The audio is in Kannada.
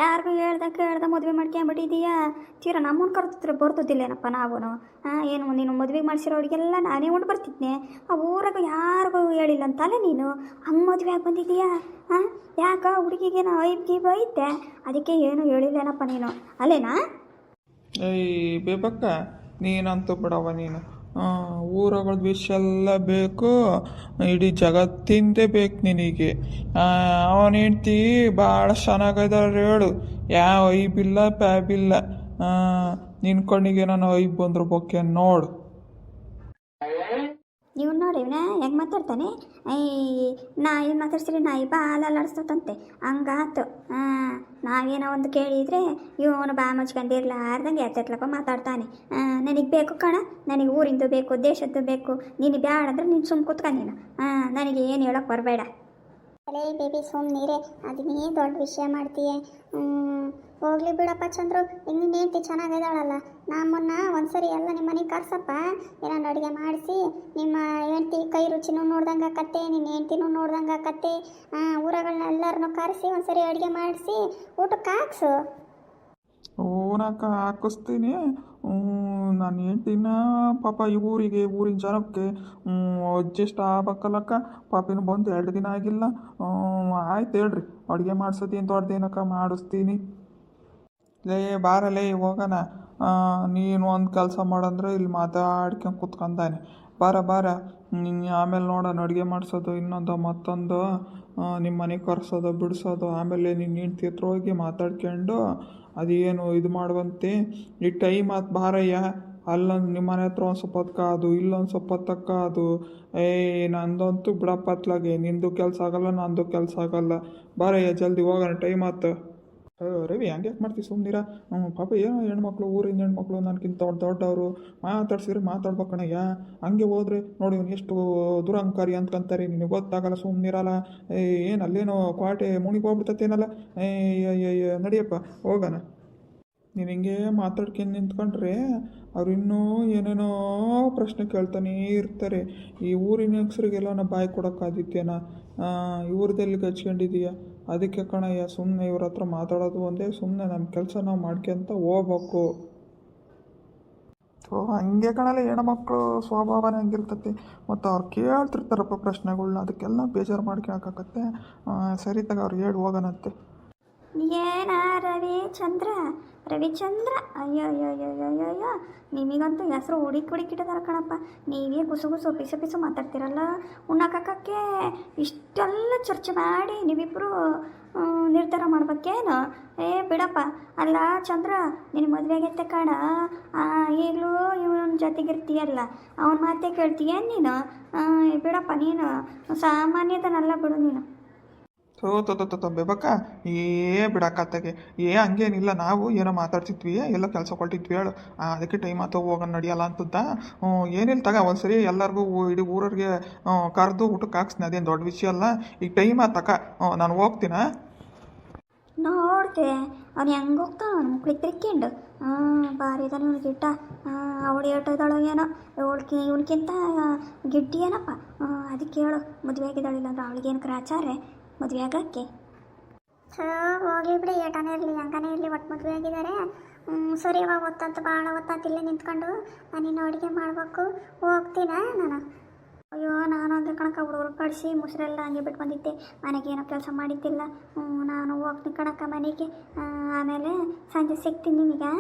ಯಾರಿಗೂ ಕೇಳ್ದ ಮದುವೆ ಮಾಡ್ಕೊಂಬಿಟ್ಟಿದೀಯಾ? ತೀರ ನಮ್ಮನ್ನು ಕರೆದ್ರೆ ಬರ್ತಿದ್ದಿಲ್ಲೇನಪ್ಪ ನಾವು. ಏನು ನೀನು ಮದುವೆ ಮಾಡಿಸಿರೋರಿಗೆಲ್ಲ ನಾನೇ ಉಂಡು ಬರ್ತಿದ್ನೆ. ಆ ಊರಾಗ ಯಾರಿಗೂ ಹೇಳಿಲ್ಲ ಅಂತಲ್ಲ ನೀನು ಹಂಗೆ ಮದುವೆ ಆಗಿ ಬಂದಿದ್ದೀಯಾ? ಯಾಕ ಹುಡುಗಿಗೇನೋ ಐಬ್ಗೀಬ್ ಐತೆ, ಅದಕ್ಕೆ ಏನು ಹೇಳಿಲ್ಲೇನಪ್ಪ ನೀನು ಅಲ್ಲೇನಾ? ಏಯ್ ಬೇಬಕ್ಕ, ನೀನಂತೂ ಬಿಡವ ನೀನು. ಊರಗಳದ್ದು ವಿಷಯ ಎಲ್ಲ ಬೇಕು, ಇಡೀ ಜಗತ್ತಿಂದೇ ಬೇಕು ನಿನಗೆ. ಅವನ ಹೆಂಡ್ತಿ ಭಾಳ ಚೆನ್ನಾಗಿದ್ದಾರೆ ಹೇಳು, ಯಾವ ಐಬಿಲ್ಲ ಪ್ಯಾಬಿಲ್ಲ. ನಿನ್ನ ಕಣ್ಣಿಗೆ ನಾನು ಐಬ್ ಬಂದ್ರ ಬೊಕ್ಕೆ ನೋಡು. ನೀವು ನೋಡಿ ಇವನ ಹೆಂಗೆ ಮಾತಾಡ್ತಾನೆ. ನಾಯಿ ಮಾತಾಡ್ಸಿರಿ ನಾಯಿ ಬಾಲಲ್ಲಾಡ್ಸ್ತಂತೆ ಹಂಗಾತು. ನಾವೇನೋ ಒಂದು ಕೇಳಿದರೆ ಇವನು ಬಾ ಮುಚ್ಕೊಂಡಿರ್ಲಾರ್ದಂಗೆ ಎತ್ತೆಟ್ಲಕ್ಕ ಮಾತಾಡ್ತಾನೆ. ನನಗೆ ಬೇಕು ಕಣ, ನನಗೆ ಊರಿಂದು ಬೇಕು, ದೇಶದ್ದು ಬೇಕು. ನೀನು ಬ್ಯಾಡಂದ್ರೆ ನೀನು ಸುಮ್ಮ ಕೂತ್ಕ ನೀನು. ನನಗೆ ಏನು ಹೇಳೋಕ್ಕೆ ಬರಬೇಡ. ಅಲೇ ಬೇಬಿ ಸುಮ್ಮನಿರೆ, ಅದನ್ನೇ ದೊಡ್ಡ ವಿಷಯ ಮಾಡ್ತೀಯ. ಹೋಗ್ಲಿ ಬಿಡಪ್ಪ ಚಂದ್ರು, ಈಗ ನಿನ್ನ ಹೆಂಡ್ತಿ ಚೆನ್ನಾಗಿದ್ದಾಳಲ್ಲ, ನಮ್ಮನ್ನ ಒಂದ್ಸರಿ ಎಲ್ಲ ನಿಮ್ಮ ಮನೆಗೆ ಕರ್ಸಪ್ಪ, ಏನಾದ್ರು ಅಡುಗೆ ಮಾಡಿಸಿ. ನಿಮ್ಮ ಹೆಂಡ್ತಿ ಕೈ ರುಚಿನೂ ನೋಡ್ದಂಗೆ ಆಕತ್ತೆ, ನಿನ್ನ ಹೆಂಡ್ತಿನೂ ನೋಡ್ದಂಗೆ ಆಕತ್ತೆ. ಊರಗಳನ್ನ ಎಲ್ಲರನ್ನೂ ಕರೆಸಿ ಒಂದ್ಸರಿ ಅಡುಗೆ ಮಾಡಿಸಿ ಊಟಕ್ಕೆ ಹಾಕ್ಸು. ಊನಕ್ಕ ಹಾಕಿಸ್ತೀನಿ. ನಾನು ಹೆಂಡ್ತಿನ ಪಾಪ ಈ ಊರಿನ ಜನಕ್ಕೆ ಅಡ್ಜಸ್ಟ್ ಆಗ್ಬೇಕಲ್ಲಕ್ಕ. ಪಾಪಿನ ಬಂದು 2 ದಿನ ಆಗಿಲ್ಲ. ಆಯ್ತು ಹೇಳ್ರಿ, ಅಡುಗೆ ಮಾಡಿಸೋದೇನು ದೊಡ್ಡದೇನಕ್ಕ, ಮಾಡಿಸ್ತೀನಿ. ಲೇ ಬಾರಲೇ ಹೋಗೋಣ. ನೀನು ಒಂದು ಕೆಲಸ ಮಾಡಂದ್ರೆ ಇಲ್ಲಿ ಮಾತಾಡ್ಕೊಂಡು ಕುತ್ಕೊಂಡಾನೆ. ಬಾರ ಆಮೇಲೆ ನೋಡೋಣ ಅಡುಗೆ ಮಾಡಿಸೋದು ಇನ್ನೊಂದು ಮತ್ತೊಂದು, ನಿಮ್ಮ ಮನೆಗೆ ಕರ್ಸೋದು ಬಿಡಿಸೋದು. ಆಮೇಲೆ ನಿನ್ನ ಹೆಂಡ್ತಿ ಹತ್ರ ಹೋಗಿ ಮಾತಾಡ್ಕೊಂಡು ಅದೇನು ಇದು ಮಾಡುವಂತೆ. ಈ ಟೈಮ್ ಆತು ಬಾರಯ್ಯ. ಅಲ್ಲೊಂದು ನಿಮ್ಮ ಮನೆ ಹತ್ರ ಒಂದು ಸ್ವಲ್ಪ ಹೊತ್ತು ಕಾದು, ಇಲ್ಲೊಂದು ಸ್ವಲ್ಪ ಹೊತ್ತು ಕಾದು. ನಂದಂತೂ ಬಿಡಪ್ಪ ಅತ್ಲಾಗೆ, ನಿಂದು ಕೆಲಸ ಆಗಲ್ಲ, ನಂದು ಕೆಲಸ ಆಗಲ್ಲ. ಬಾರಯ್ಯ ಜಲ್ದಿ ಹೋಗೋಣ, ಟೈಮ್ ಆತು. ರವಿ ಹಂಗ್ಯಾಕೆ ಮಾಡ್ತೀವಿ ಸುಮ್ಮನಿರ. ಪಾಪ ಏನೋ ಹೆಣ್ಮಕ್ಳು, ಊರಿನ ಹೆಣ್ಮಕ್ಳು ನನಗಿಂತ ದೊಡ್ಡವರು ಮಾತಾಡ್ಸಿದ್ರೆ ಮಾತಾಡ್ಬೇಕಣಯ್ಯ. ಹಂಗೆ ಹೋದ್ರೆ ನೋಡಿ ಎಷ್ಟು ದುರಂಕಾರಿ ಅಂದ್ಕೊಂತಾರೆ, ನಿನಗೆ ಗೊತ್ತಾಗಲ್ಲ, ಸುಮ್ಮನಿರಲ್ಲ. ಏನು ಅಲ್ಲೇನೋ ಕ್ವಾಟೆ ಮುಣಿಗೆ ಹೋಗ್ಬಿಡ್ತೇನಲ್ಲ. ನಡಿಯಪ್ಪ ಹೋಗೋಣ. ನೀನು ಹಿಂಗೆ ಮಾತಾಡ್ಕೊಂಡು ನಿಂತ್ಕೊಂಡ್ರೆ ಅವ್ರು ಇನ್ನೂ ಏನೇನೋ ಪ್ರಶ್ನೆ ಕೇಳ್ತಾನೇ ಇರ್ತಾರೆ. ಈ ಊರಿನ ಹೆಂಗಸ್ರಿಗೆಲ್ಲ ನಾ ಬಾಯಿ ಕೊಡೋಕ್ಕಾದಿತ್ತೇನ? ಇವ್ರದಲ್ಲಿ ಹಚ್ಕೊಂಡಿದೀಯ, ಅದಕ್ಕೆ ಕಣಯ್ಯ ಸುಮ್ಮನೆ ಇವ್ರ ಹತ್ರ ಮಾತಾಡೋದು ಒಂದೇ. ಸುಮ್ಮನೆ ನಮ್ಮ ಕೆಲಸ ನಾವು ಮಾಡ್ಕೊಂತ ಹೋಗ್ಬೇಕು. ಹಂಗೆ ಕಣಲ್ಲ ಹೆಣ್ಮಕ್ಳು ಸ್ವಭಾವನೇ ಹಂಗಿರ್ತತಿ. ಮತ್ತು ಅವ್ರು ಕೇಳ್ತಿರ್ತಾರಪ್ಪ ಪ್ರಶ್ನೆಗಳ್ನ, ಅದಕ್ಕೆಲ್ಲ ಬೇಜಾರು ಮಾಡ್ಕೊಳಕ್ಕಾಗತ್ತೆ. ಸರಿ ತಗ, ಅವ್ರು ಹೇಳಿ ಹೋಗೋಣಂತೆ. ಏನ ರವಿಚಂದ್ರ ಅಯ್ಯೋ ನಿಮಗಂತೂ ಹೆಸರು ಹುಡುಕಿಟ್ಟಿದಾರ ಕಣಪ್ಪ. ನೀವೇ ಗುಸು ಪಿಸು ಮಾತಾಡ್ತಿರಲ್ಲ. ಉಣ್ಣಾಕಕ್ಕೆ ಇಷ್ಟೆಲ್ಲ ಚರ್ಚೆ ಮಾಡಿ ನೀವಿಬ್ಬರು ನಿರ್ಧಾರ ಮಾಡ್ಬೇಕೇನು? ಬಿಡಪ್ಪ. ಅಲ್ಲ ಚಂದ್ರ, ನಿನ್ನ ಮದುವೆ ಆಗೈತೆ ಕಣ, ಈಗಲೂ ಇವನ ಜೊತೆಗಿರ್ತೀಯಲ್ಲ, ಅವನ ಮಾತೇ ಕೇಳ್ತೀಯೇನು ನೀನು? ಬಿಡಪ್ಪ, ನೀನು ಸಾಮಾನ್ಯದನಲ್ಲ ಬಿಡು ನೀನು. ಬೇಬಕ್ಕ, ಬಿಡಕ್ಕತ್ತಾಗೆ ಹಂಗೇನಿಲ್ಲ. ನಾವು ಏನೋ ಮಾತಾಡ್ತಿದ್ವಿ, ಎಲ್ಲ ಕೆಲಸ ಕೊಟ್ಟಿದ್ವಿ ಹೇಳು. ಅದಕ್ಕೆ ಟೈಮ್ ಆತ ಹೋಗೋಣ ನಡಿಯಲ್ಲ ಅಂತದ್ದ. ಏನಿಲ್ಲ ತಗ, ಒಂದ್ಸರಿ ಎಲ್ಲರಿಗೂ ಇಡೀ ಊರವ್ರಿಗೆ ಕರೆದು ಊಟಕ್ಕೆ ಹಾಕ್ಸ್ತೀನಿ, ಅದೇನು ದೊಡ್ಡ ವಿಷಯ ಅಲ್ಲ. ಈಗ ಟೈಮ್ ಆತಕ್ಕ, ನಾನು ಹೋಗ್ತೀನ. ನೋಡ್ತೆ ಅವ್ನು ಹೆಂಗೆ ಹೋಗ್ತಾನ, ಅವ್ನು ಮುಕ್ಳಿಗೆ ತಿರ್ಕೊಂಡು ಭಾರಿ ಇದ್ದಾನೆ ಇವನು ಗಿಡ್ಡ. ಅವಳು ಏಟೋದಾಳೋ ಏನೋ, ಇವನ್ಕಿಂತ ಗಿಡ್ಡಿ ಏನಪ್ಪ. ಅದಕ್ಕೆ ಹೇಳು, ಮದುವೆ ಆಗಿದ್ದಾಳಿಲ್ಲ ಅಂದ್ರೆ ಅವಳಿಗೇನು ಕ್ರಾಚಾರೆ ಮದುವೆ ಆಗಕ್ಕೆ? ಹೋಗ್ಲಿ ಬಿಡಿ, ಏಟನೇ ಇರಲಿ ಹಂಗನೇ ಇರಲಿ, ಒಟ್ಟು ಮದುವೆ ಆಗಿದ್ದಾರೆ. ಸರಿ, ಇವಾಗ ಹೊತ್ತಂತ ಭಾಳ ಹೊತ್ತಂತ ಇಲ್ಲೇ ನಿಂತ್ಕೊಂಡು ನಾನಿನ್ನು ಅಡುಗೆ ಮಾಡಬೇಕು. ಹೋಗ್ತೀನ ನಾನು. ಅಯ್ಯೋ, ನಾನು ಅಂದ್ರೆ ಕಣಕ ಹುಡುಗರು ಕಳಿಸಿ ಮುಸ್ರೆಲ್ಲ ಹಂಗೆ ಬಿಟ್ಟು ಬಂದಿದ್ದೆ, ಮನೆಗೆ ಏನೋ ಕೆಲಸ ಮಾಡಿದ್ದಿಲ್ಲ. ನಾನು ಹೋಗ್ತೀನಿ ಕಣಕ ಮನೆಗೆ. ಆಮೇಲೆ ಸಂಜೆ ಸಿಗ್ತೀನಿ ನಿಮಗೆ.